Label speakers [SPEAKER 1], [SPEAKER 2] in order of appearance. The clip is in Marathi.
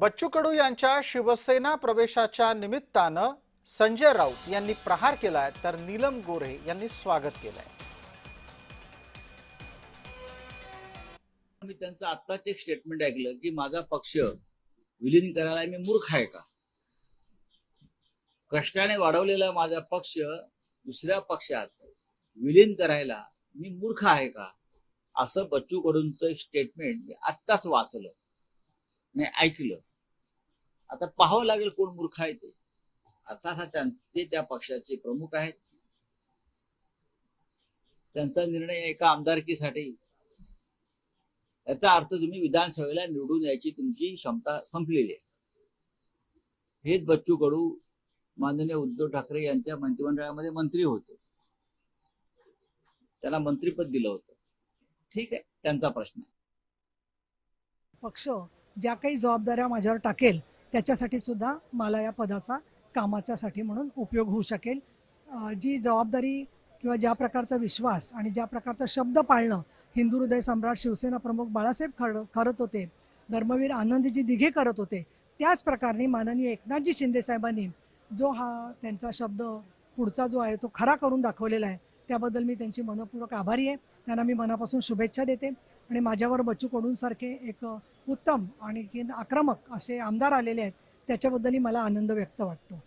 [SPEAKER 1] बच्चू कडू यांच्या शिवसेना प्रवेशाच्या निमित्तानं संजय राऊत यांनी प्रहार केलाय तर नीलम गोरे यांनी स्वागत केलंय।
[SPEAKER 2] मी त्यांचं आत्ताच एक स्टेटमेंट ऐकलं की माझा पक्ष विलीन करायला मी मूर्ख आहे का? कष्टाने वाढवलेला माझा पक्ष दुसऱ्या पक्षात विलीन करायला मी मूर्ख आहे का? असं बच्चू कडूंचं स्टेटमेंट मी आत्ताच वाचलं नाही ऐकलं। आता पाहावं लागेल कोण मूर्ख आहे ते। अर्थात ते त्या पक्षाचे प्रमुख आहेत, त्यांचा निर्णय एका आमदारकीसाठी, याचा अर्थ तुम्ही विधानसभेला निवडून यायची तुमची क्षमता संपलेली आहे। हेच बच्चू कडू माननीय उद्धव ठाकरे यांच्या मंत्रिमंडळामध्ये मंत्री होते, त्याला मंत्रीपद दिलं होतं, ठीक आहे, त्यांचा प्रश्न आहे।
[SPEAKER 3] पक्ष ज्या काही जबाबदाऱ्या माझ्यावर टाकेल त्याच्यासाठी सुद्धा मला या पदाचा कामाच्यासाठी म्हणून उपयोग होऊ शकेल। जी जबाबदारी किंवा ज्या प्रकारचा विश्वास आणि ज्या प्रकारचा शब्द पाळणं हिंदू हृदय सम्राट शिवसेना प्रमुख बाळासाहेब करत होते, धर्मवीर आनंदजी दिघे करत होते, त्याच प्रकारे माननीय एकनाथजी शिंदे साहेबांनी जो हा त्यांचा शब्द पुढचा जो आहे तो खरा करून दाखवलेला आहे, त्याबद्दल मी त्यांची मनपूर्वक आभारी आहे। त्यांना मी मनापासून शुभेच्छा देते आणि माझ्यावर बच्चू कडूंसारखे एक उत्तम आणि आक्रमक असे आमदार आलेले आहेत, त्याच्याबद्दलही मला आनंद व्यक्त वाटतो।